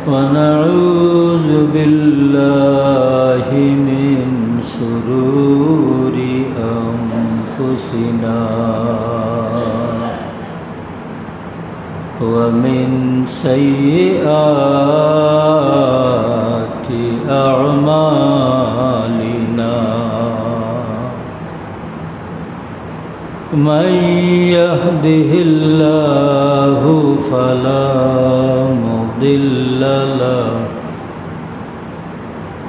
ونعوذ بالله من شرور أنفسنا ومن سيئات أعمالنا من يهده الله فلا مضل له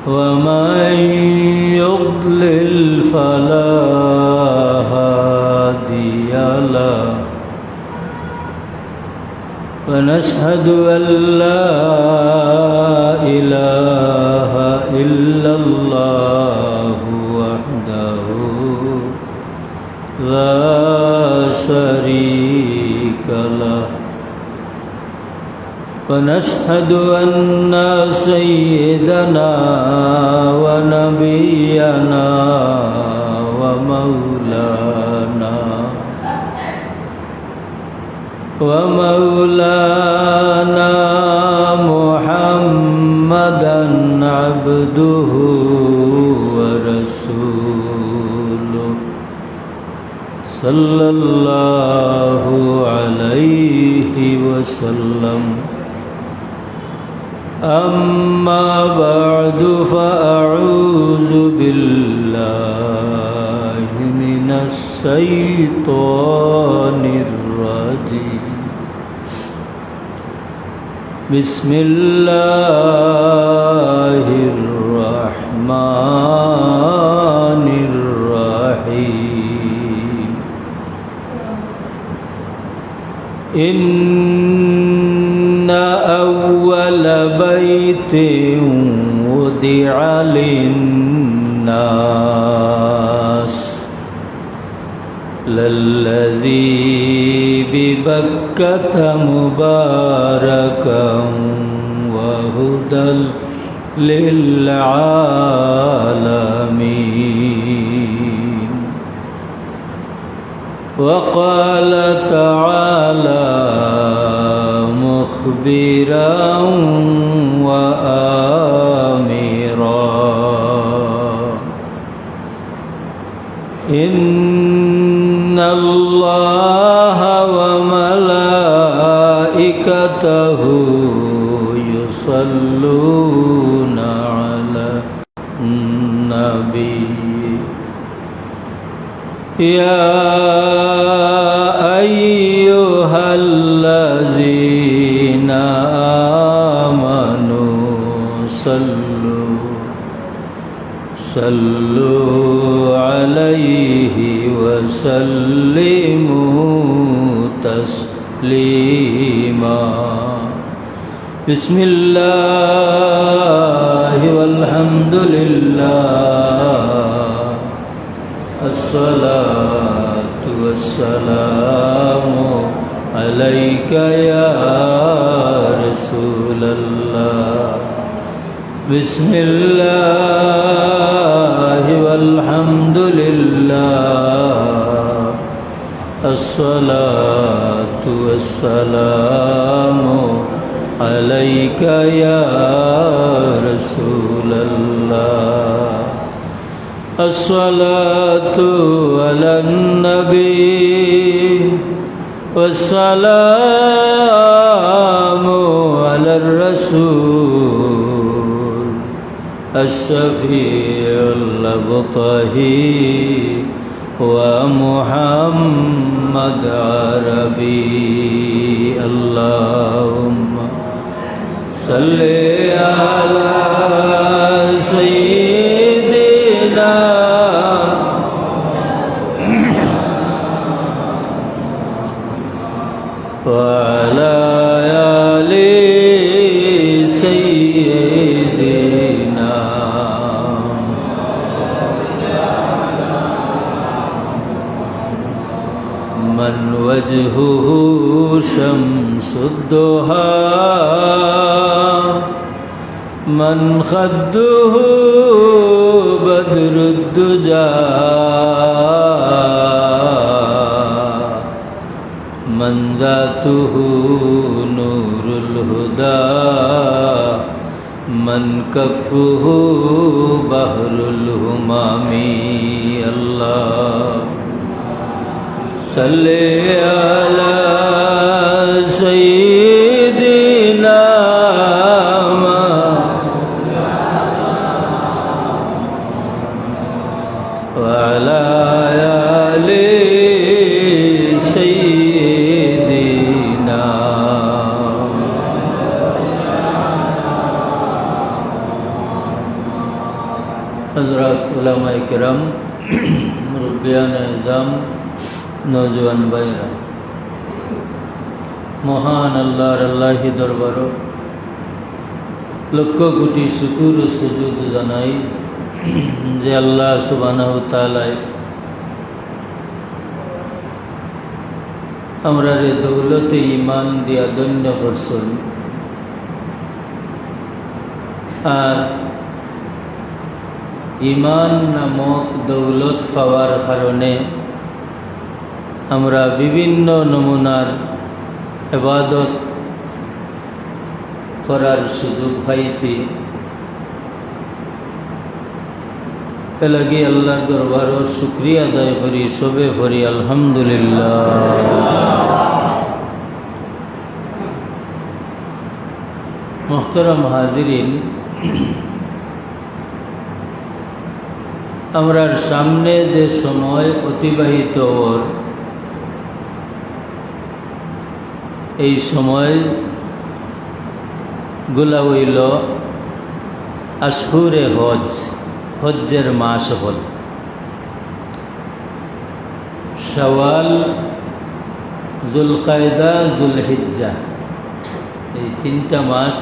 ومن يضلل فلا هادي له ونشهد أن لا إله إلا الله وحده لا شريك له ونشهد أن سيدنا ونبينا ومولانا محمدا عبده ورسوله صلى الله عليه وسلم أما بعد فأعوذ بالله من الشيطان الرجيم بسم الله الرحمن الرحيم إن أول بيت وضع للناس للذي ببكة مباركا وهدى للعالمين وقال تعالى مخبرا وآمرا إن الله وملائكته يصلون على النبي يا أيها الذين آمنوا صلوا عليه وسلموا تسليما بسم الله والحمد لله الصلاة والسلام عليك يا رسول الله بسم الله والحمد لله الصلاة والسلام عليك يا رسول الله الصلاة على النبي والسلام على الرسول الشفيع الأبطهي ومحمد عربي اللهم صل على سيدنا وعلى آل سيدنا من وجهه شمس الضحى من خده بدر الدجى من ذاته نور الهدى من كفه بحر الهمام الله صل على سيدنا وعلى آل سيدنا हज़रात उलमा किराम मुरब्बियान निज़ाम नौजवान भाईरा महान अल्लाह दरबार लक्ष कोटी शुकुर सुजूद जानाई जे अल्लाह सुब्हानाहु ताआला আমরারে দৌলতে ঈমান দিয়া ধন্য করছেন আর ঈমান নামক দৌলত পাওয়ার কারণে আমরা বিভিন্ন নমুনার ইবাদত করার সুযোগ পাইছি। এলাগি আল্লাহর দরবারও শুকরিয়া আদায় করি, সবে পড়ি আলহামদুলিল্লাহ। মুহতারাম হাজিরিন, আমরার সামনে যে সময় অতিবাহিত ওর এই সময় গুলা হইল আশহুরে হজ, হজ্জের মাস হল শাওয়াল, জুলকায়দা, জুলহিজ্জা, এই তিনটা মাস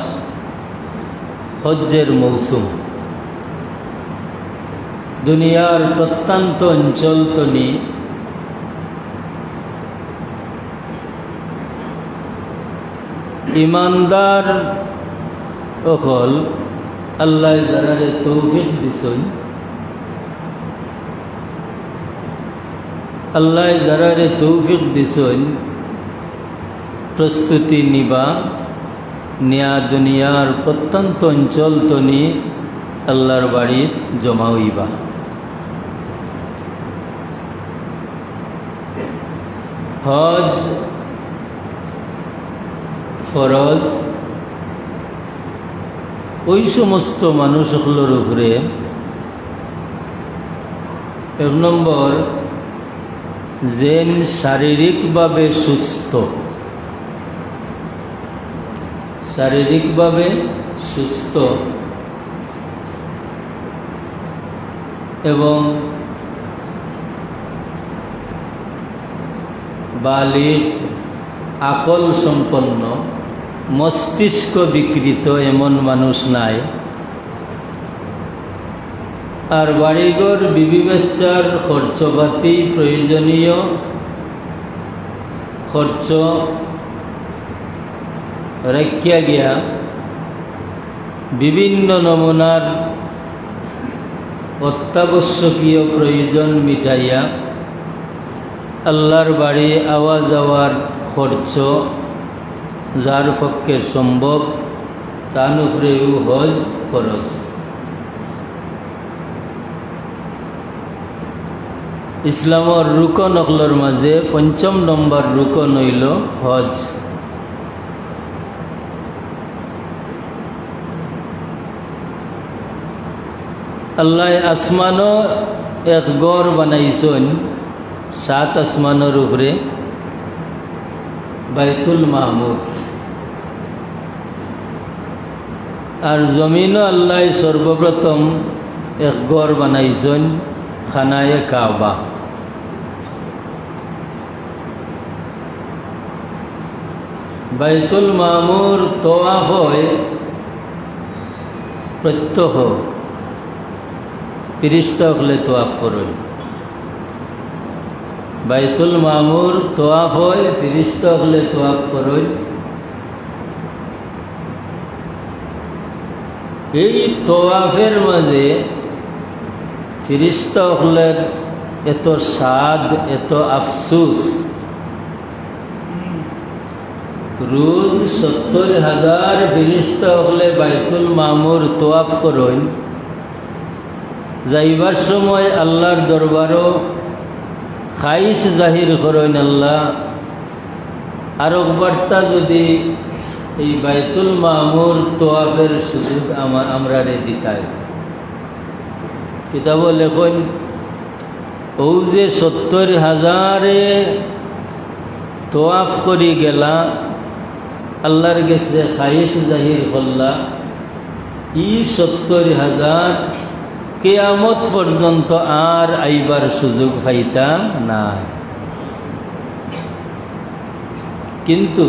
হজ্জের মৌসুম। দুনিয়ার প্রত্যন্ত অঞ্চল তনি ইমানদার অকল আল্লাহ যারারে তৌফিক দিছেন, আল্লাহ যারারে তৌফিক দিছেন প্রস্তুতি নিবা নিয়া দুনিয়ার প্রত্যন্ত অঞ্চল তনি আল্লাহর বাড়িত জমা হইবা। হজ ফরজ ওই সমস্ত মানুষগুলোর উপরে এক নম্বর যেন শারীরিকভাবে সুস্থ, শারীরিকভাবে সুস্থ এবং বালিগ আকল সম্পন্ন, মস্তিষ্ক বিকৃত এমন মানুষ নাই। আর বাড়িঘর বিবি বাচ্চার খরচপাতি প্রয়োজনীয় খরচ রাখিয়া গিয়া বিভিন্ন নমুনার অত্যাবশ্যকীয় প্রয়োজন মিটাইয়া আল্লাহর বাড়ি আওয়া যাওয়ার খরচ যার পক্ষে সম্ভব তার উপরেও হজ ফরজ। ইসলামর রুকন অকলর মাঝে পঞ্চম নম্বর রুকন হইল হজ। আল্লাহ আসমানও এক গড় বানাইছেন 7 আসমানের উপরে, বাইতুল মামুর। আর জমিনও আল্লাহ সর্বপ্রথম এক গড় বানাইছেন খানায়ে কাবা। বাইতুল মামুর তোয়াফ হয় প্রত্যহ, ফিরিস্তা হলে তোয়াফ করেন। বাইতুল মামুর তোয়াফ হয়, ফিরিস্তা হলে তোয়াফ করেন। এই তোয়াফের মাঝে ফিরিস্তা হলের এত স্বাদ, এত আফসুস, রোজ 70,000 ফেরেশতা হলে বাইতুল মামুর তোয়াফ করেন। যাইবার সময় আল্লাহর দরবারও খাইশ জাহির করেন, আল্লাহ আর একবারটা যদি এই বাইতুল মামুর তোয়াফের সুযোগ আমরা দিতাই। কিতাব লেখন ও যে 70,000 তোয়াফ করি গেলা, আল্লাহর গেছে খাইশ জাহির করলা, 70,000 কিয়ামত পর্যন্ত আর আইবার সুযোগ পাইতা না। কিন্তু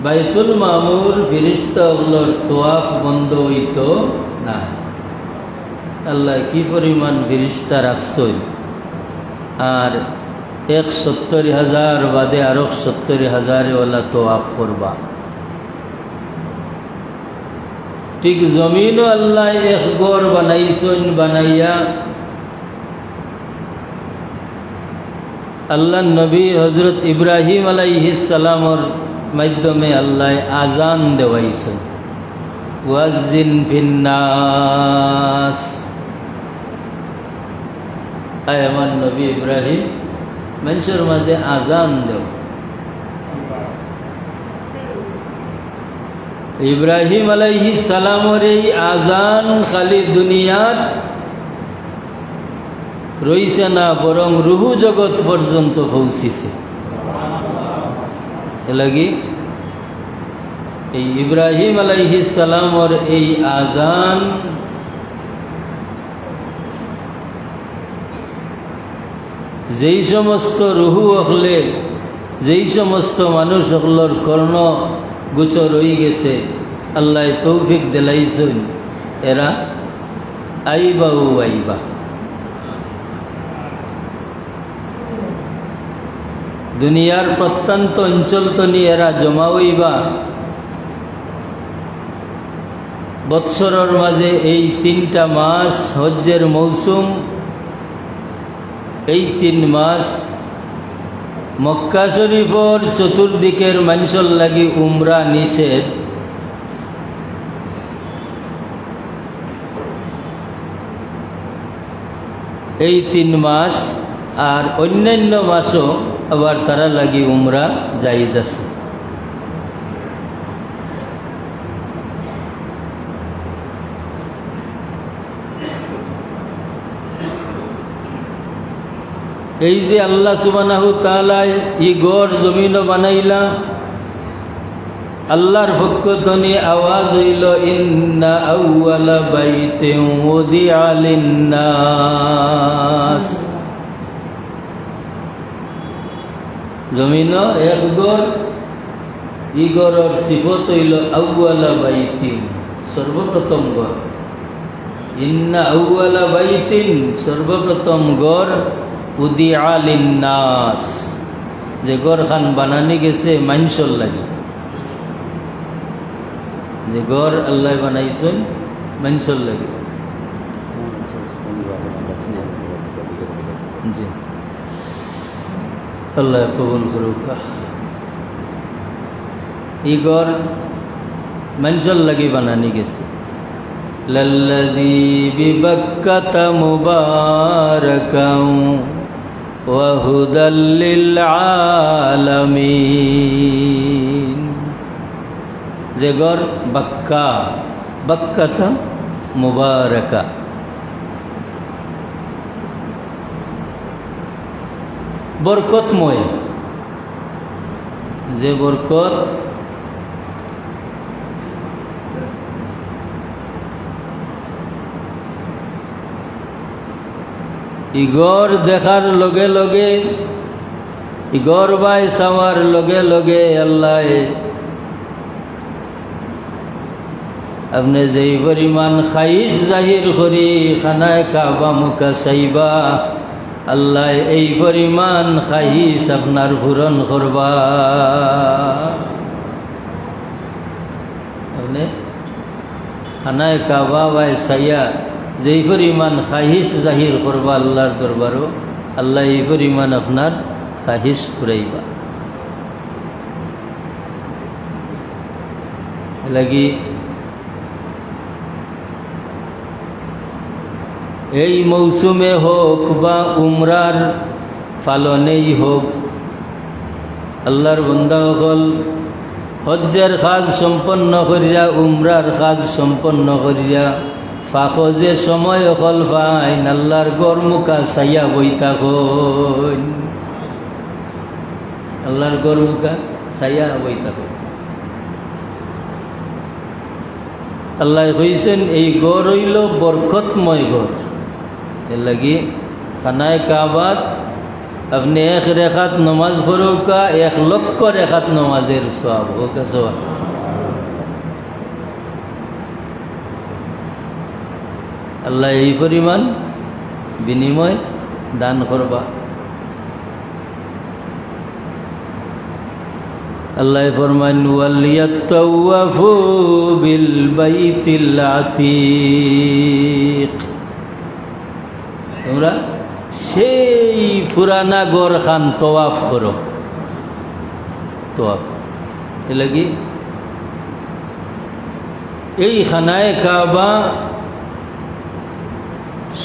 বাইতুল মামুর ফেরেশতাগুলোর তোয়াফ বন্ধ হইত না। আল্লাহ কি পরিমাণ ফেরেশতা রাখছই, আর 70,000 বাদে আরো 70,000 ওলা তোয়াফ করবা। ঠিক জমিনও আল্লাহ এক গড় বানাইছেন, বানাইয়া আল্লাহ নবী হযরত ইব্রাহিম আলাইহিস সালামর মাধ্যমে আল্লাহ আজান দেওয়াইছেন, ওয়াজ্জিন ফিন্নাস। আয় আমার নবী ইব্রাহিম মানুষের মাঝে আজান দেও। ইব্রাহিম আলাইহিস সালামের এই আজান খালি দুনিয়াত রইছে না, বরং রুহু জগৎ পর্যন্ত পৌঁছিছে। এলাগি এই ইব্রাহিম আলাইহিস সালামের এই আজান যেই সমস্ত রুহু হলে, যেই সমস্ত মানুষ হকলর কর্ণ গোচর হয়ে গেছে, আল্লাহ তৌফিক দিলাইছেন এরা আইবা ও আইবা। দুনিয়ার প্রত্যন্ত অঞ্চল তো নিয়ে এরা জমা হইবা। বৎসরের মাঝে এই 3টা মাস হজ্জের মৌসুম, এই 3 মাস মক্কা শরীফর চতুর্দিকের মানুষের লাগি উমরা নিষেধ। এই 3 মাস আর অন্যান্য মাসও আবার তারা লাগি উমরা জায়েজ আছে। এই যে আল্লাহ সুবহানাহু তাআলা ই গড় জমিন বানাইলা, আল্লাহর পক্ষ থেকে আওয়াজ হইল, ইন্না আউওয়ালা বাইতিন উদিআ লিন্নাস। জমিন এক গড়, ই গড়ের সিফত হইল আউওয়ালা বাইতিন, সর্বপ্রথম গড়। ইন্না আউওয়ালা বাইতিন, সর্বপ্রথম গড়, উদিআ লিন্নাস, যে গড় খান বানানি গেছে মানুষের লাগি, যে গড় আল্লাহ বানাইছেন মানুষের লাগি। জি, আল্লাহ কবুল করুক। ই গড় মানুষের লাগি বানানি গেছে। লাল্লাযী বিবাক্কাতা মুবারাকান ওয়া হুদাল লিল আলামিন, যে গড় বাক্কা, বাক্কাতা মুবারাকা, বরকতময়, যে বরকত ইগর দেখার লগে লগে, ইগর বাই সাওয়ার লগে লগে আল্লাহ আপনি যেই পরিমাণ খাইশ জাহির করি খানায় কাবা মুকা চাইবা, আল্লাহ এই পরিমাণ খাইশ আপনার পূরণ করবা। আপনি খানায় কাবা বাই চাইয়া যেই পরিমাণ খাহিশ জাহির করবা আল্লাহর দরবারও, আল্লাহ এই পরিমাণ আপনার খাহিশ ফুরাইবা। লাগি এই মৌসুমে হোক বা উমরার পালনেই হোক, আল্লাহর বান্দাসকল হজ্জের কাজ সম্পন্ন করিয়া উমরার কাজ সম্পন্ন করিয়া ফাখজে সময় অকল পাইন আল্লাহর গরমুখা ছাইয়া বই থাকুন, আল্লাহর গরমুখা ছাইয়া বই থাকুন। আল্লাহ কইছেন এই গড় হইল বরকতময় গড়। এর লাগি খানায় কাবাত আপনি এক রেখাত নমাজ পড়ুকা 1,00,000 রেখাত নমাজের সওয়াব হোক। আল্লাহ এই পরিমাণ বিনিময় দান করবা। আল্লাহ ফরমান ওয়ালিয়াতাওয়াফু বিল বাইতিল আতীক, তোমরা সেই পুরানা গড় খান তওয়াফ করো। তওয়াফ এ লাগি এই খানায় কাবা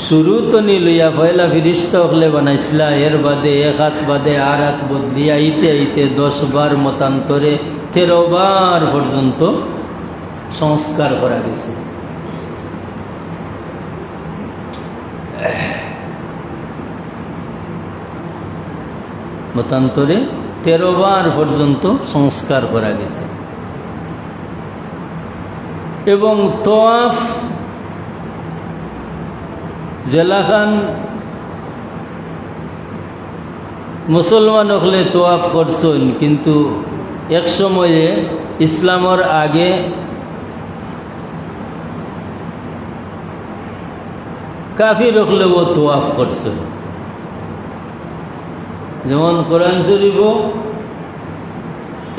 শুরু তো নি লইয়া পয়লা ফিরিস্তা হলে বানাইছিলা, এর বাদে এক হাত বাদে আর হাত বদলি আইতে আইতে 10 বার মতান্তরে 13 বার পর্যন্ত সংস্কার করা গেছে। মতান্তরে 13 বার পর্যন্ত সংস্কার করা গেছে। এবং তওয়াফ জেলাখান মুসলমান হলে তওয়াফ করছেন, কিন্তু এক সময়ে ইসলামের আগে কাফির হলেও তওয়াফ করছেন। যেমন কোরআন শরীফ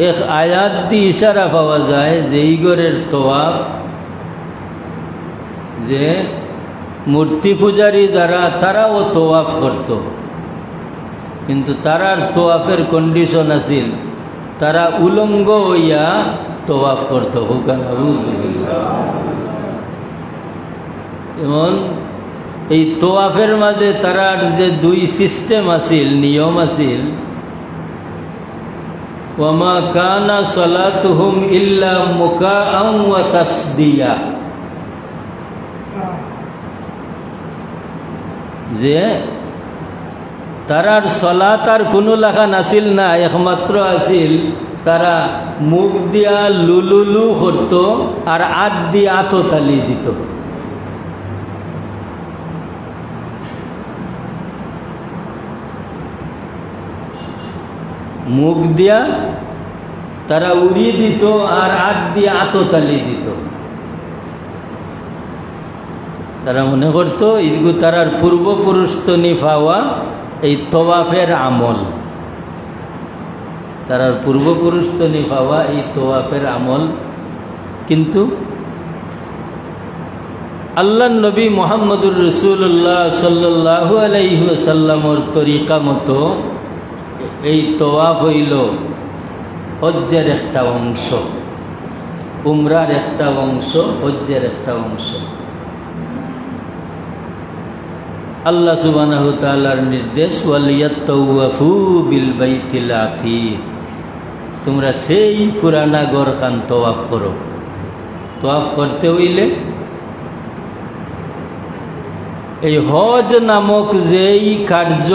এক আয়াত দিয়ে ইশারা পাওয়া যায় যে এই গড়ের তওয়াফ, যে মূর্তি পূজারী যারা তারাও তওয়াফ করত, কিন্তু তারার তওয়াফের কন্ডিশন আছিল তারা উলঙ্গ হইয়া তওয়াফ করত। যেমন এই তওয়াফের মাঝে তারার যে 2 সিস্টেম আছিল, নিয়ম আছিল, ওয়ামা কানা সালাতুহুম ইল্লা মুকাআন ওয়া তাসদিয়া, যে তারার সলাত আর কোনো লেখা নাছিল না, একমাত্র আছিল তারা মুখ দিয়া লুলুলু করত আর আত দিয়ে আততালি দিত। মুখ দিয়া তারা উড়িয়ে দিত আর আত দিয়ে আততালি দিত। তারা মনে করত ইগু তারার পূর্বপুরুষ তো নিফাওয়া এই তওয়াফের আমল, তারার পূর্বপুরুষ তো নিফাওয়া এই তওয়াফের আমল। কিন্তু আল্লাহ নবী মুহাম্মদুর রাসূলুল্লাহ সাল্লাল্লাহু আলাইহি ওয়াসাল্লামের তরিকা মতো এই তওয়াফ হইল হজ্জের একটা অংশ, উমরার একটা অংশ, হজ্জের একটা অংশ। আল্লাহ সুবহানাহু ওয়া তাআলার নির্দেশ ওয়ালিয়াতাওয়াফু বিল বাইতিল আতীক, তোমরা সেই পুরানা গড় খান তওয়াফ করো। তওয়াফ করতে হইলে এই হজ নামক যেই কার্য,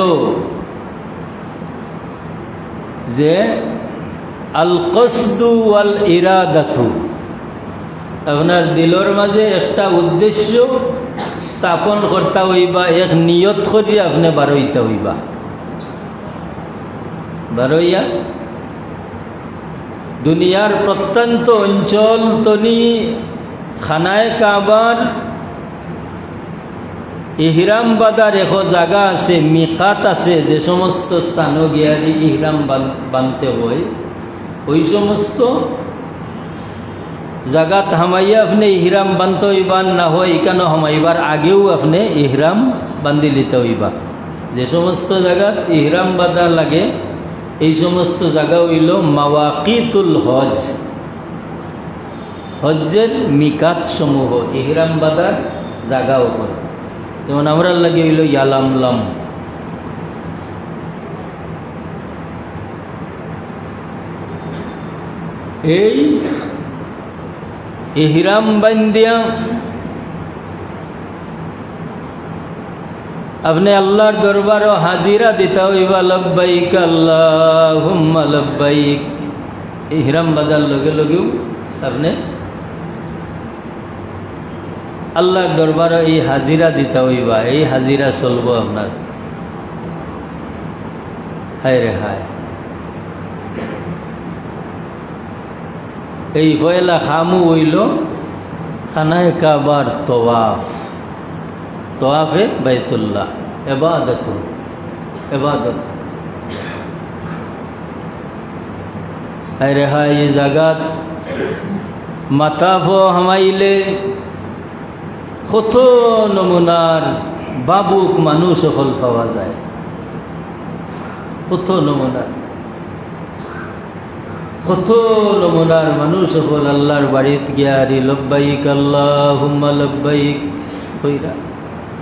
যে আল কসদু ওয়াল ইরাদাতু, আপনার দিলের মাঝে একটা উদ্দেশ্য স্থাপন করতে হইবা, এক নিয়ত করিয়া আপনি বারইতে হইবা। বারইয়া দুনিয়ার প্রত্যন্ত অঞ্চল তনি খানায় কাবার ইহরাম বাঁধার এক জায়গা আছে, মিকাত আছে, যে সমস্ত স্থানও গিয়ারি ইহরাম বাঁধতে হয়, ওই সমস্ত জায়গাত হামাইয়া আপনি ইহরাম বাঁধতে হইবা, না হয় এখানে হামাইবার আগেও আপনি ইহরাম বান্ধি লিতে হইবা। যে সমস্ত জায়গাত ইহরাম বাঁধা লাগে এই সমস্ত জায়গা হইল মাওয়াকিতুল হজ। হজ্জের মিকাত সমূহ ইহরাম বাঁধার জায়গাও করে। যেমন আমরা লাগে হইল ইয়ালামলাম, এই ইহরাম বান্ধিয়া আপনি আল্লাহর দরবারও হাজিরা দিতা হইবা লব্বাইক আল্লাহুম্মা লব্বাইক। ইহরাম বাঁধার লগে লগেও আপনি আল্লাহর দরবারও এই হাজিরা দিতা হইবা, এই হাজিরা চলবো আপনার। হায় রে হায়, এই পয়লা খামু হইল খানায় কাবার তওয়াফ, তওয়াফে বাইতুল্লাহ, ইবাদত। হায় রে হায়, এই জায়গাত মাতাফ হামাইলে কত নমুনার বাবুক মানুষ সকল পাওয়া যায়, কত নমুনার মানুষ সকল আল্লাহর বাড়িত গিয়ারি লব্বাইক আল্লাহুম্মা লব্বাইক কইরা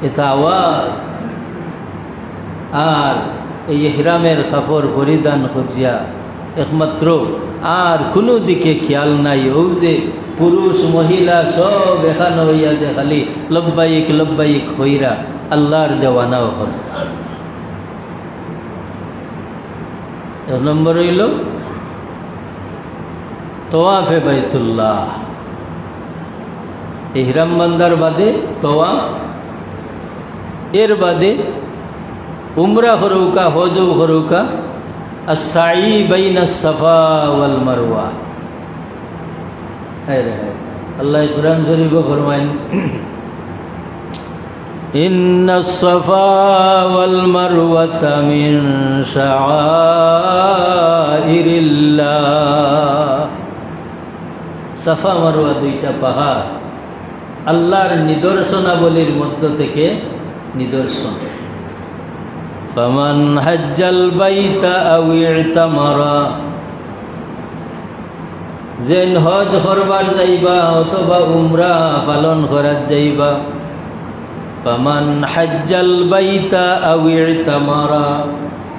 এটা আওয়াজ। আর এই ইহরামের কাপড় পরিধান করিয়া একমাত্র আর কোনো দিকে খেয়াল নাই, ও যে পুরুষ মহিলা সব এখানে হইয়া যে খালি লব্বাইক লব্বাইক হইরা আল্লাহর দেওয়ানাও হল। এক নম্বর হইল তওয়াফে বাইতুল্লাহ, ইহরাম বান্দার বাদে তওয়াফ, এর বাদে উমরা হরৌকা, হজও হরৌকা, আস-সাই বাইনাস সাফা ওয়াল মারওয়া। আল্লাহ কুরআন শরীফে ফরমায়েন ইন্নাস সাফা ওয়াল মারওয়াতা মিন শাআইরিল্লাহ। সাফা মারওয়া দুইটা পাহাড় আল্লাহর নিদর্শনাবলীর মধ্য থেকে নিদর্শন। ফামান হাজ্জাল বাইতা আও ইতামারা, যেন হজ করবার যাইবা অথবা উমরা পালন করার যাইবা। ফামান হাজ্জাল বাইতা আও ইতামারা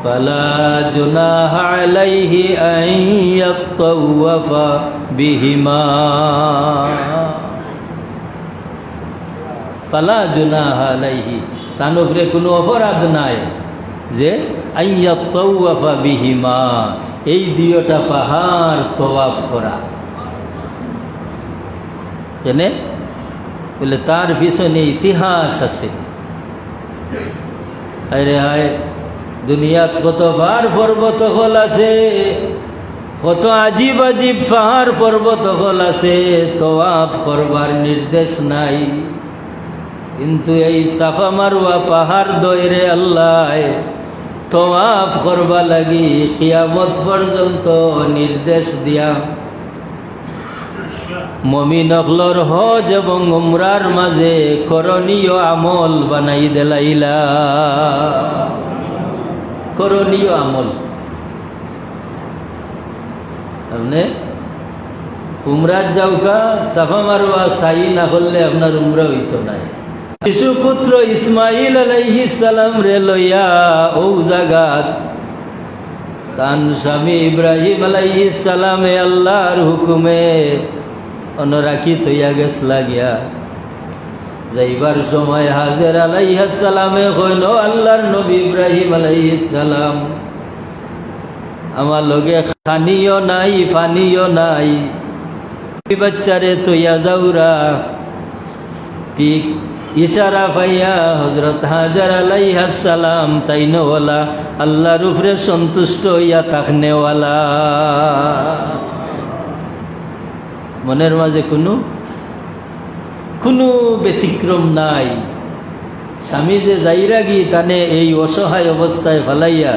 ফালা জুনাহা আলাইহি আন ইয়াতাওয়াফা বিহিমা। ফালা জুনাহা আলাইহি, তার উপরে কোনো অপরাধ নাই যে আন ইয়াতাওয়াফা বিহিমা, এই দুইটা পাহাড় তওয়াফ করা। কেনে বলে তার পিছনে ইতিহাস আছে। আরে হায়, দুনিয়াত কত পাহাড় পর্বত হল আছে, কত আজীব আজীব পাহাড় পর্বত হল আছে, তওয়াফ করবার নির্দেশ নাই। কিন্তু এই সাফা মারওয়া পাহাড় দইরে আল্লাহ তওয়াফ করবা লাগি কিয়ামত পর্যন্ত নির্দেশ দিয়া মুমিন অকলর হজ এবং উমরার মাঝে করণীয় আমল বানাই দেলাইলা। করণীয় আমল আপনি উমরার যাওকা, সাফা মারওয়া সাই না করলে আপনার উমরা হইতো নাই। শিশু পুত্র ইসমাইল আলাইহিস সালাম রে লইয়া ও জাগাত তান স্বামী ইব্রাহিম আলাইহিস সালামে আল্লাহর হুকুমে অনরাখি তৈয়া গেছলা গিয়া। যাইবার সময় হাজের আলাইহিস সালামে কইল, আল্লাহর নবী ইব্রাহিম আলাইহিস সালাম, আমার লগে খানিও নাই পানিও নাই, বাচ্চারে তৈয়া যাওরা। ঠিক ইশারা পাইয়া হযরত হাজার আলাইহিস সালাম তাইনওয়ালা আল্লাহর উপরে সন্তুষ্ট হইয়া থাকনেওয়ালা, মনের মাঝে কোনো ব্যতিক্রম নাই। স্বামী যে যাইরা গি তানে এই অসহায় অবস্থায় ফালাইয়া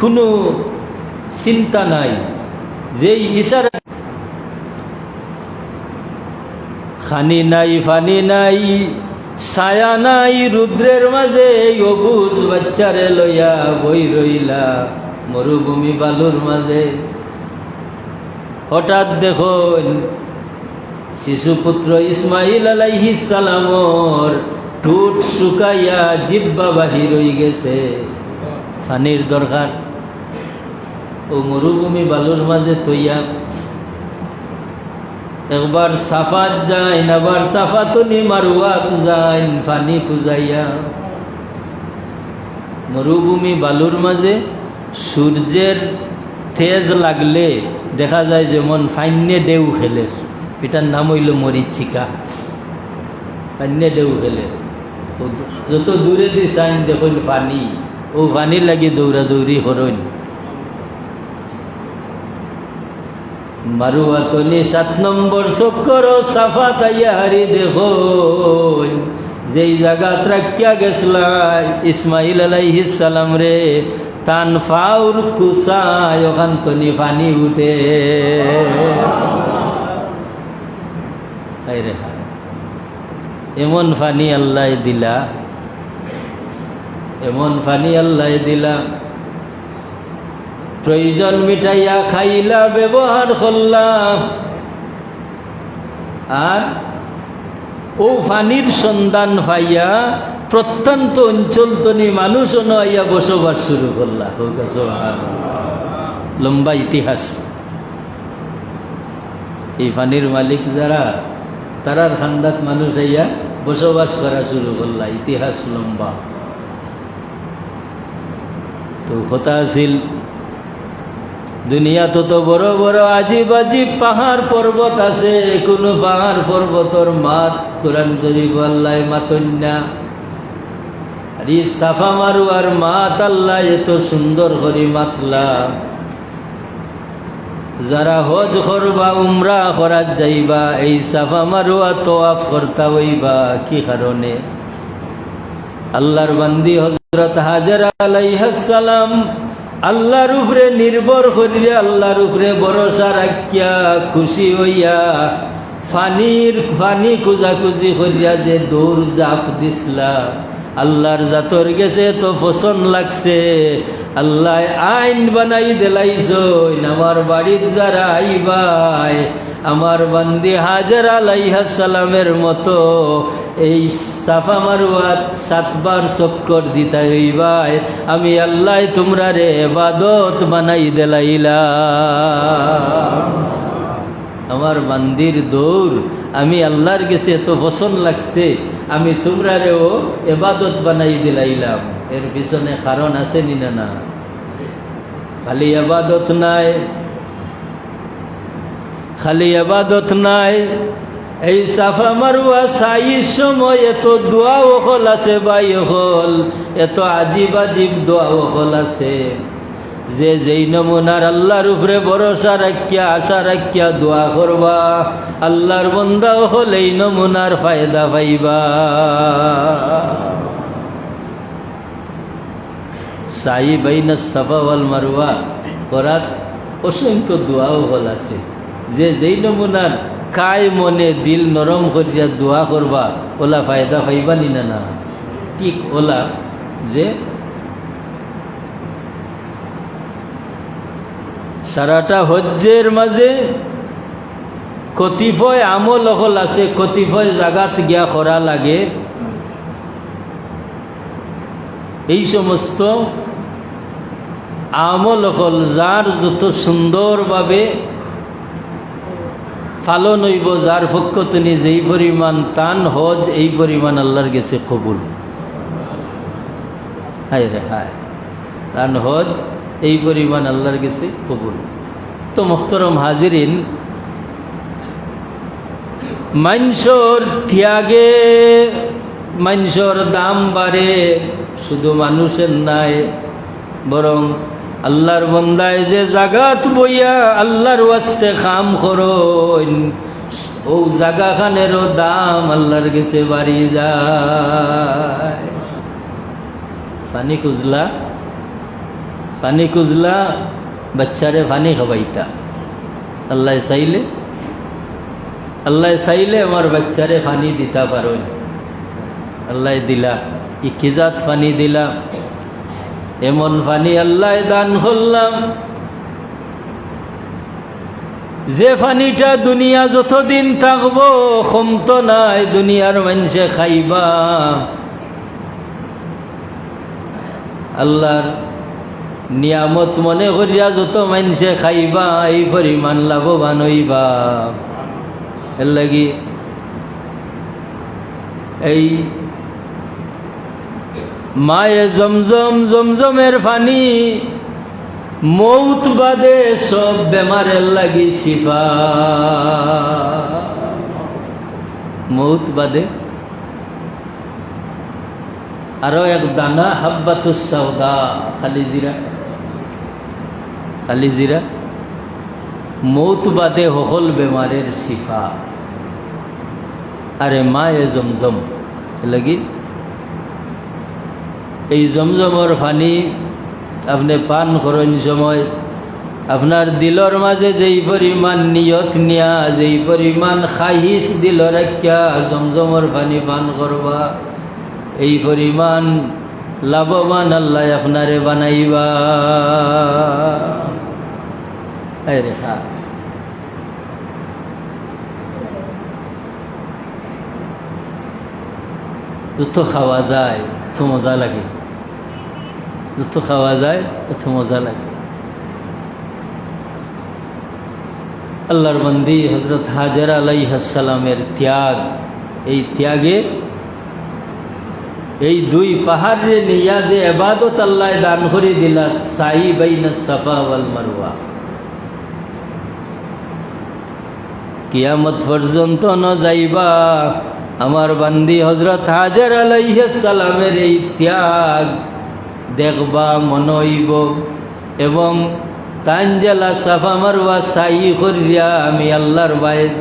কোনো চিন্তা নাই, যেই ইশারা খানি নাই ফানি নাই ছায়া নাই রুদ্রের মাঝে অবুজ বাচ্চারে লইয়া বই রইলা মরুভূমি বালুর মাঝে। হঠাৎ দেখুন শিশুপুত্র ইসমাইল আলাইহিস সালামর ঠোঁট শুকাইয়া জিহ্বা বাহির হয়ে গেছে, পানির দরকার। ও মরুভূমি বালুর মাঝে তৈয়া একবার সাফাত যায়, আবার সাফাতুনি মারওয়াত যায়, পানি খুঁজাইয়া। মরুভূমি বালুর মাঝে সূর্যের তেজ লাগলে দেখা যায় যেমন ফাইন্যে ঢেউ খেলে, এটার নাম হইল মরিচিকা। ফাইন্যে ঢেউ খেলে যত দূরে দিয়ে চাইন দেখুন পানি, ও পানির লাগি দৌড়াদৌড়ি করেন। মারুয়াতনি 7 নম্বর চক্কর সাফা তাইয়ারি দেখো, যেই জায়গাত রাখিয়া গেছলাই ইসমাইল আলাইহিস সালাম রে, তান ফাউর কুসায় ওখান তনি পানি উঠে। এমন পানি আল্লাহ দিলা, এমন পানি আল্লাহ দিলা, প্রয়োজন মিটাইয়া খাইলা, ব্যবহার করলাম। আর ও পানির সন্ধান পাইয়া প্রত্যন্ত অঞ্চল তনি মানুষ নইয়া বসবাস শুরু করলা। লম্বা ইতিহাস। এই পানির মালিক যারা, তারার খান্দাত মানুষ আইয়া বসবাস করা শুরু করলা, ইতিহাস লম্বা। তো কথা আছিল দুনিয়া তো বড় বড় আজিব আজিব পাহাড় পর্বত আছে, কোন পাহাড় পর্বতর মাত কোরআন শরীফ আল্লাহ মাতন্যা। আর এই সাফা মারুয়ার মাত আল্লাহ এত সুন্দর করে মাতলা। যারা হজ করবা, উমরা করার যাইবা, এই সাফা মারুয়া তওয়াফ করতা হইবা কি কারণে? আল্লাহর বান্দি হযরত হাজেরা আলাইহিস সালাম আল্লাহর উপরে নির্ভর করিয়া, আল্লাহর উপরে ভরসা রাখিয়া, খুশি হইয়া পানি খুঁজাখুঁজি করিয়া যে দৌড় জাপ দিসলা, আল্লাহর জাতর গেছে তো পছন্দ লাগছে। আল্লাহ আইন বানাই দিলাইছইন, আমার বাড়ির যারা আইবাই, আমার বান্দি হাজেরা আলাইহিস সালামের মতো এই সাফা মারওয়াত 7 বার চক্কর দিতে হইবাই। আমি আল্লাহ তোমরা রে ইবাদত বানাই দিলাইলাম। আমার বান্দির দৌড় আমি আল্লাহর কাছে এত পছন্দ লাগছে, আমি তোমরা রেও ইবাদত বানাই দিলাইলাম। এর পিছনে কারণ আছে নি না? না, খালি ইবাদত নাই, খালি ইবাদত নাই। এই সাফা মারওয়া সাইর সময় এত দোয়াও হল আছে, ভাই হল এত আজিব আজিব দোয়াও হল আছে, যে যেই নমুনার আল্লাহর উপরে ভরসা রাখিয়া, আশা রাখিয়া দোয়া করবা, আল্লাহর বান্দা হল এই নমুনার ফায়দা পাইবা। সাই বাইনা সাফা ওয়াল মারওয়া করার অসংখ্য দোয়াও হল আছে, যে যেই নমুনার কায় মনে দিল নরম করিয়া দোয়া করবা, ওলা ফায়দা পাইবা নি না? না, ঠিক ওলা যে সারাটা হজ্জের মাঝে কতিপয় আমল হল আছে, কতিপয় জায়গাত গিয়া করা লাগে। এই সমস্ত আমল হল যার যত সুন্দরভাবে পালন হইব, যার পক্ষ তিনি যেই পরিমাণ তান হজ, এই পরিমাণ আল্লাহর গেছে কবুল। হায় রে হায়, তান হজ এই পরিমাণ আল্লাহর গেছে কবুল। তো মুহতারাম হাজিরিন, মানুষের ত্যাগে মানুষের দাম বাড়ে, শুধু মানুষের নাই, বরং আল্লাহর বন্দায় যে জাগাত বইয়া আল্লাহর ওয়াস্তে কাম করন, ও জাগাখানেরও দাম আল্লাহর কাছে বাড়ি যায়। পানি খুঁজলা, পানি খুঁজলা, বাচ্চারে পানি খাবাইতা, আল্লাহ চাইলে, আল্লাহ চাইলে আমার বাচ্চারে পানি দিতে পারেন, আল্লাহ দিলা। ইকিজাত পানি দিলা, এমন পানি আল্লাহ দান করলাম, যে পানিটা দুনিয়া যতদিন থাকবো ক্ষমতো নাই, দুনিয়ার মানুষে খাইবা, আল্লাহর নিয়ামত মনে করিয়া যত মানুষে খাইবা এই পরিমাণ লাভবান হইবা। এর লাগি এই মায়ে জমজম, জমজমের পানি মৌত বাদে সব বেমারের লাগি শিফা। মৌত বাদে আরো এক দানা হাব্বাতুস সাউদা, খালি জিরা, খালি জিরা, মৌত বাদে হল বেমারের শিফা। আরে মায়ে জমজম লাগি এই জমজমর পানি আপনি পান করেন সময় আপনার দিলর মাঝে যেই পরিমাণ নিয়ত নিয়া, যেই পরিমাণ খাহিস দিল রাখিয়া জমজমর পানি পান করবা, এই পরিমাণ লাভবান আল্লাহ আপনারে বানাইবা। আরে হ্যাঁ, যত খাওয়া যায় তত মজা লাগে, যত খাওয়া যায় তত মজা লাগে। আল্লাহর বন্দি হযরত হাজেরা আলাইহিস সালামের ত্যাগ, এই ত্যাগে এই দুই পাহাড়ে নিয়া যে ইবাদত আল্লাহ দান করে দিলা, সাই বাইনা সাফা ওয়াল মারওয়া, কিয়ামত পর্যন্ত ন যাইবা আমার বান্দি হযরত হাজের আলাইহিস সালামের এই ত্যাগ দেখবা, মনে হইব। এবং তানজালা সাফা মারওয়া সাই করিয়া আমি আল্লাহর বাইত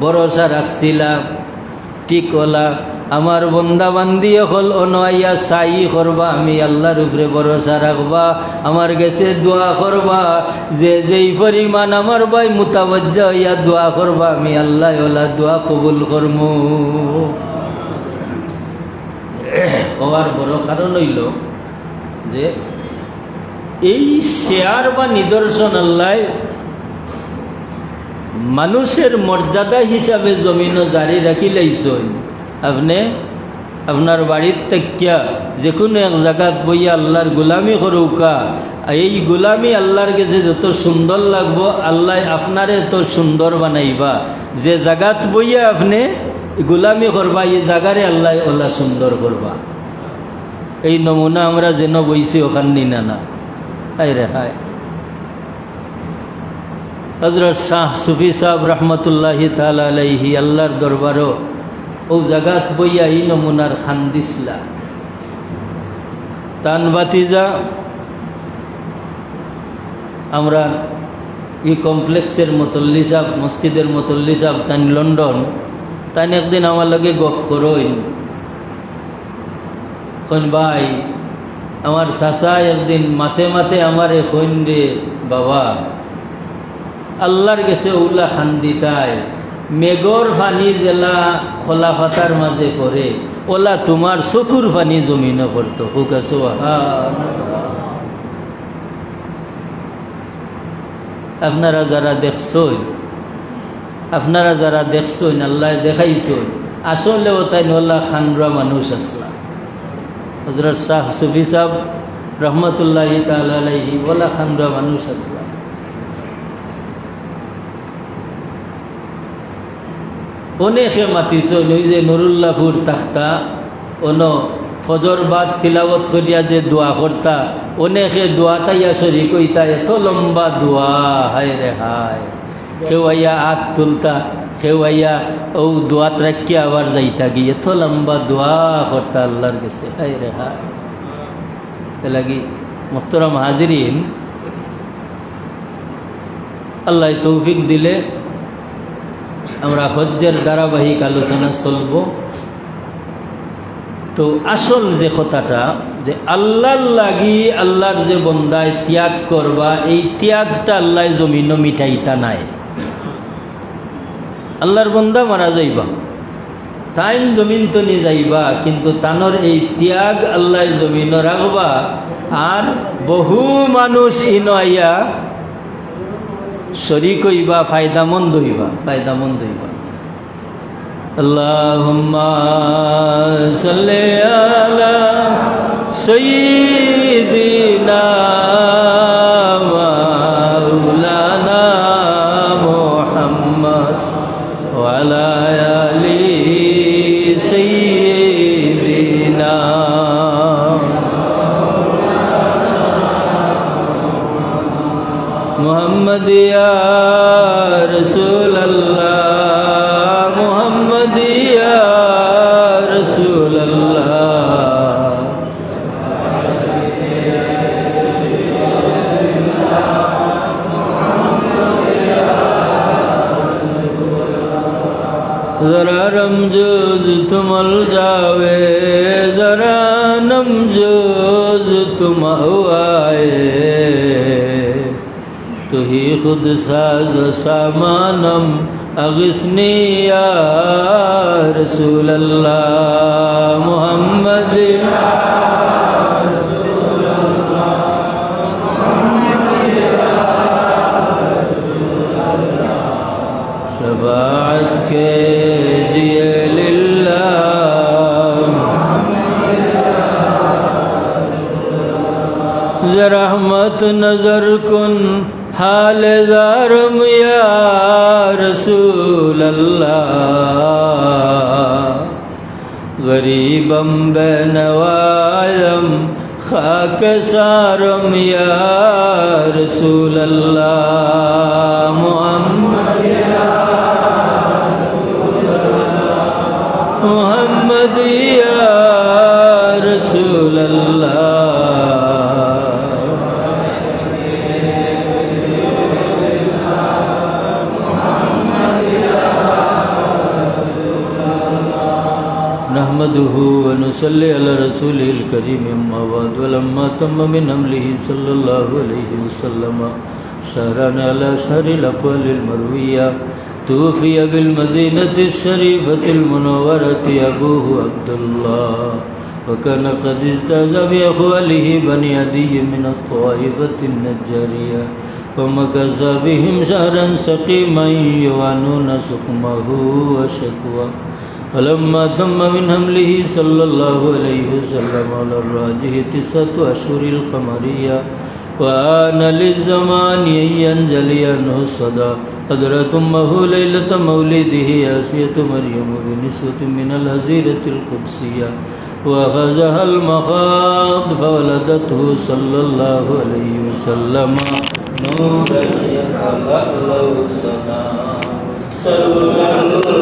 ভরসা রাখছিলাম, ঠিক ওলা আমার বন্দা বান্দি হল অনয়া সাই করবা, আমি আল্লাহর উপরে ভরসা রাখবা, আমার কাছে দোয়া করবা, যে যেই পরিমাণ আমার ভাই মুতাওয়াজ্জা হইয়া দোয়া করবা, আমি আল্লাহ ওলা দোয়া কবুল করমু। হওয়ার বড় কারণ হইল যে এই শেয়ার বা নিদর্শন আল্লাহ মানুষের মর্যাদা হিসাবে জমিনও জারি রাখি লাইছেন। আপনি আপনার বাড়ির তেকিয়া যে কোনো এক জায়গাত বইয়া আল্লাহর গোলামি করুকা, এই গোলামি আল্লাহর কাছে যত সুন্দর লাগবো আল্লাহ আপনারে তো সুন্দর বানাইবা। যে জায়গাত বইয়া আপনি গোলামি করবা এই জায়গারে আল্লাহ ওলা সুন্দর করবা। এই নমুনা আমরা যেন বইছি ওখান নিনা না। হায় রে হায়, হযরত শাহ সুফি সাহেব রহমতুল্লাহি তাআলা আলাইহি আল্লাহর দরবারও ও জাগাত বইয়া এই নমুনার খান দিসলা। তান বাতিজা আমরা এই কমপ্লেক্সের মতল্লি সাহেব, মসজিদের মতল্লি সাহেব তান লন্ডন, তাই একদিন আমার লগে গপ করইন, কইন ভাই আমার চাচা একদিন মাথে মাথে আমারে কইন রে বাবা, আল্লাহর কাছে ওলা খান দিতায় মেঘর পানি জেলা খোলা ফাতার মাঝে পড়ে, ওলা তোমার চকুর পানি জমিনে পড়তো। হুকাছো আপনারা যারা দেখছেন, আপনারা যারা দেখছেন আল্লাহ দেখাইছেন, আসলেও তাই ওলা খানরা মানুষ আসলা। হযরত শাহ সুফি সাহেব রহমতুল্লাহি তাআলা আলাইহি ওলা খানরা মানুষ আসলা। অনেকে মাতিছেন, ওই যে নুরুল্লাহপুর তাখতা অন ফজর বাদ তিলাওয়াত করিয়া যে দোয়া করতা, অনেকে দোয়াটাইয়া শরীক হইতা, এত লম্বা দোয়া, হায় রে হায়। কেউ আইয়া হাত তুলতা, কেউ আইয়া ও দোয়াত রাখিয়া আবার যাইতা গিয়ে এত লম্বা দোয়া করতা আল্লাহর কাছে, হায় রে হায়। এ লাগি মুহতারাম হাজিরিন, আল্লাহ তৌফিক দিলে আমরা হজ্জের ধারাবাহিক আলোচনা চলব। তো আসল যে কথাটা, যে আল্লাহর লাগি আল্লাহর যে বন্দায় ত্যাগ করবা, এই ত্যাগটা আল্লাহ জমিন মিটাইতা নাই। আল্লাহর বন্দা মারা যাইবা, টাইম জমিন তো নিয়ে যাইবা, কিন্তু তানোর এই ত্যাগ আল্লাহ জমিন রাখবা। আর বহু মানুষ ইন আইয়া শরীক হইবা, ফায়দামন্দ হইবা, ফায়দামন্দ হইবা। আল্লাহুম্মা সাল্লি আলা সাইয়্যিদিনা মাওলানা মুহাম্মদ ওয়া আলা আলি সাইয়্যিদিনা। মুহাম্মদ ইয়া রাসূলুল্লাহ, মুহাম্মদ ইয়া রাসূলুল্লাহ। जरा रमजोज तुमल जावे, जरा नमजोज तुम हुआए, तो ही खुद साज सामानम अगिस्नी या रसूल अल्लाह। मुहम्मद शफाअत के जिए लिल्लाह, रहमत नजर कुन हाल ज़ारम या रसूल अल्लाह। गरीबम बेनवायम खाक सारम या रसूल अल्लाह। मुहम्मद या रसूल अल्लाह। नहमदुहु व नुसल्ली अला रसूलिल करीम, अम्मा बाद। वलम्मा तम्म मिन हमलिही सल्लल्लाहु अलैहि वसल्लम शहरन अला शहरिल अक़वालिल मरविया, तूफ़िय बिल मदीनति शरीफतिल मुनव्वरति अबूहु अब्दुल्लाह, व कान क़द इज़्तज़ा बि अख़वालिही बनी अदिय्य मिन अत्ताइफ़ति नज्जारिया, व मकज़ बिहिम शहरन सक़ीमन युवानून सुक़महु व शक्वा। फलम्मा तम्म मिन हमलिही सल्लल्लाहु अलैहि वसल्लम अला राजिहि तिस्अतु अशहुरिल क़मरिया, व आना लिज़्ज़मानि अन यंजलि अन्हु सदा हज़रत उम्मुहु लैलत मौलिदिही आसियतु मरियम बिनिस्वतिन मिनल हज़ीरतिल क़ुद्सिया, व अख़ज़हल मख़ाद फ़वलदतहु सल्लल्लाहु अलैहि वसल्लम नूरन यतलअलअ सना। सल्लल्लाहु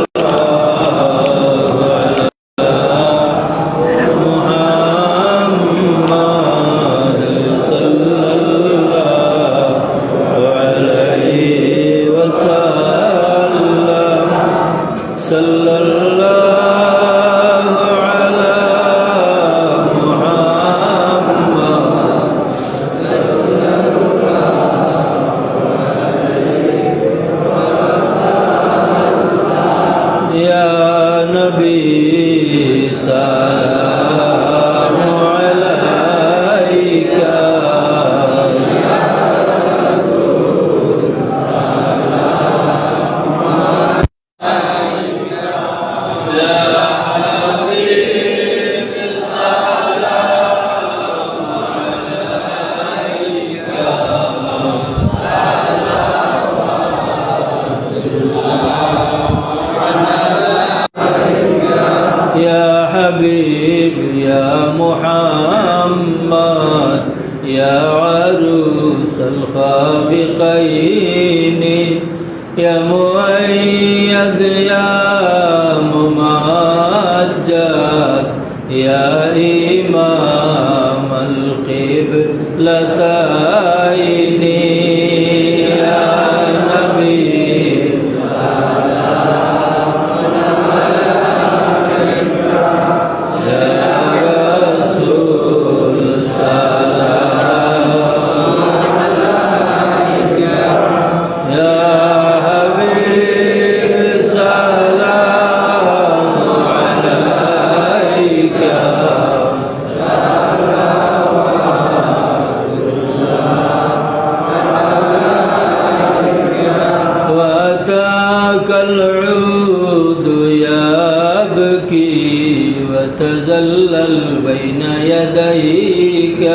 تزلل بين يديك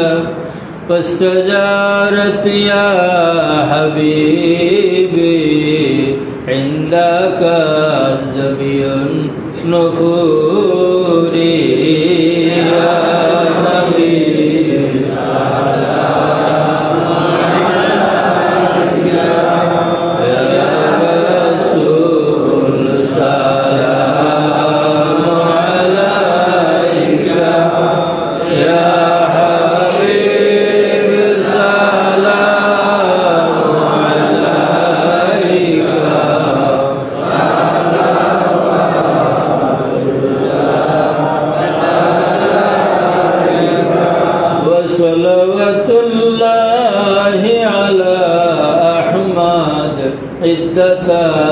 فاستجارت يا حبيبي عندك الزبي النفور يا نبي صلوات الله على أحمد عدة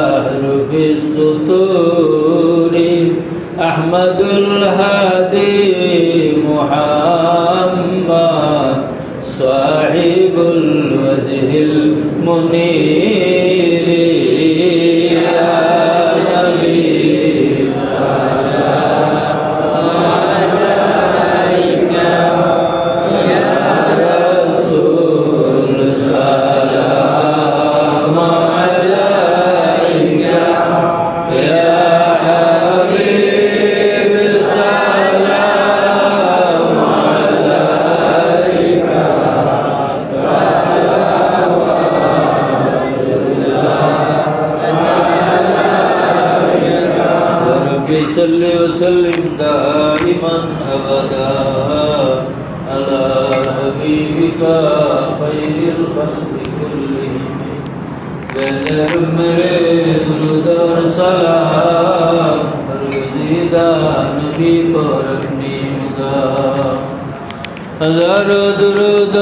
أحرف السطور أحمد الهادي محمد صاحب الوجه المنير يا نبي صل وسلم دائما أبدا على حبيبك خير الخلق كلهم بجر میرے درود اور سلام برگزیدہ نبی پر اپنی مدا ہزاروں درود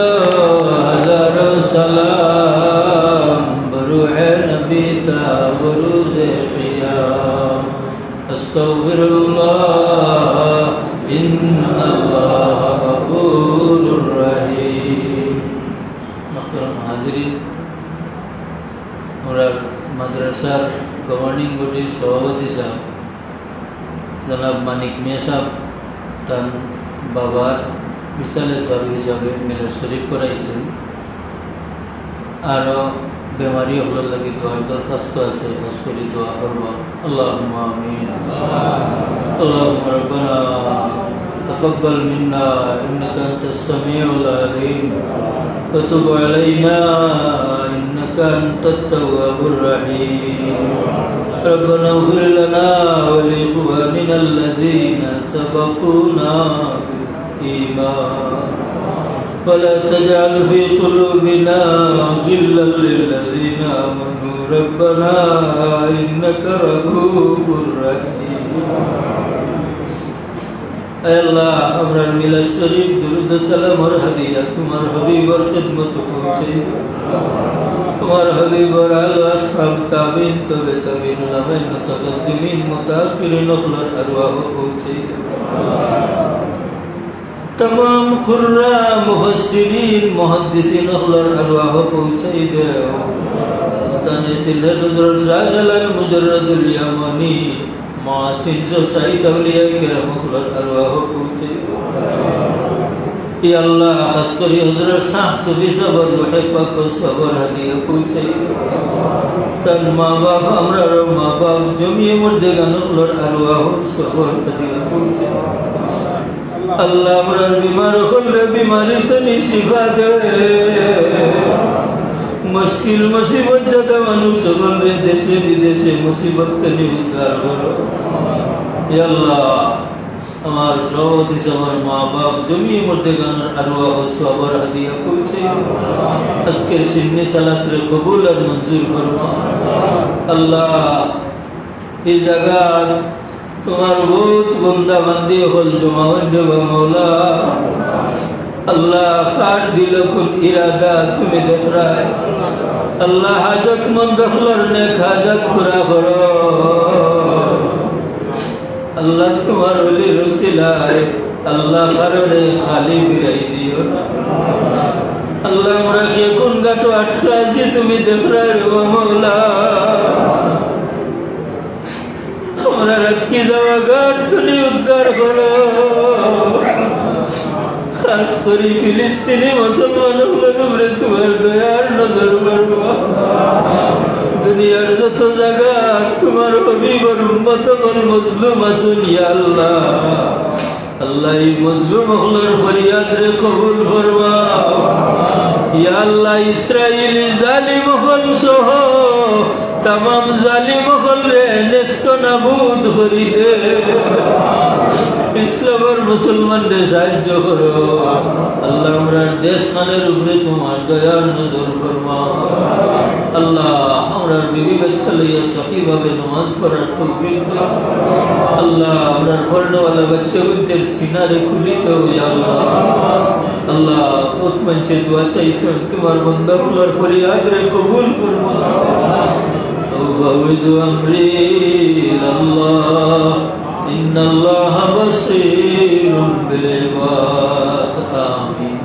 ہزاروں سلام بروح نبی تا بروز قیام استغفر الله إن الله غفور رحيم محترم حاضرین আমরা মাদ্রাসার গভর্নিং বডির সভাপতি সাহেব জনাব মানিক মিয়া সাহেব তার বাবার মিসালে সাহেব হিসাবে মেলা শরীফ করাইছেন আরও বেমারি হল লাগি দোয়ার দরখাস্ত আছে হস্তরি দোয়া করব আল্লাহুম্মা আমিন اللهم ربنا تقبل منا إنك أنت السميع العليم وتب علينا إنك أنت التواب الرحيم ربنا اغفر لنا ولإخواننا الذين سبقونا بالإيمان ولا تجعل في قلوبنا غلا للذين آمنوا ربنا إنك رؤوف رحيم اے اللہ امرار میلاد شریف درود سلام اور ہدیہ تمہار حبیب اور خدمت پہنچے تمہار حبیب اور آل اصحاب تابعین تابعین علماء متقدمین متاخرین اخلار ارواح پہنچے تمام قرآ محسنین محدثین اخلار ارواح پہنچے دے سلطان سلطان حضرت شاہ جلال مجرد الیامانی معاتنسو سعید اولیاء کرام اخلار ارواح پہنچے یا اللہ خسکری حضرت شاہ صبی صبر روح پاک و صبر حدیع پہنچے تن ماں باپ امرار ماں باپ جمعی مردگان اخلار ارواح صبر حدیع پہنچے اللہ امرار بیمار خل بیماری تنی شفا دے مشکل مصیبت جدا منو سگل رے دیشے بدیشے مصیبت تنی ادھار کرو یا اللہ আমার সভাপতি সবার মা বাপ জমি মর্দেগানের আরওয়াহ ও সবার হাদিয়া পৌঁছে আজকের সিন্নি সালাতের কবুল আর মঞ্জুর ফরমা আল্লাহ এই জায়গা তোমার বহুত বন্দা বান্দি হল জমা হইল মৌলা আল্লাহ কার দিল কোন ইরাদা তুমি দেখ রায় আল্লাহ হাজত মন্দ হলর নেক হাজত পুরা করো আল্লাহ তোমার ওলি রসিলায় আল্লাহ কারণে খালি ফিরাই দিও না আল্লাহ আমরা কে কোন গাটো আটকা যে তুমি দেখ রায় রে মৌলা আমরা আমরা রাখি যাওয়া ঘাট তুমি উদ্ধার করো। খাস করে ফিলিস্তিনি মুসলমানগুলোর উপরে তোমার দয়ার নজর পড়বা। দুনিয়ার যত জায়গা তোমার হবিবর উম্মত মজলুম আসুন ইয়া আল্লাহ। আল্লাহ এই মজলুম হলার ফরিয়াদ রে কবুল ফরমা। ইয়া আল্লাহ ইসরাইলি জালিম হল সহ तमाम जालिम হলে নেস্ত নাবুদ করি দে। ইসলামের মুসলমানদের সাহায্য করো আল্লাহ। আমরা দেশ খানের উপরে তোমার দয়ার নজর ফরমাও আল্লাহ। আমরা বিবি বাচ্চা লইয়া সহিভাবে নামাজ পড়ার তৌফিক দাও আল্লাহ। আমরা পড়নেওয়ালা বাচ্চাদের সিনারে খুলি দাও ইয়া আল্লাহ। আল্লাহ বহুত মানুষের দোয়া চাইছেন, তোমার বান্দাগুলোর ফরিয়াদ রে কবুল ফরমাও। أفوض أمري إلى الله إن الله بصير بالعباد آمين.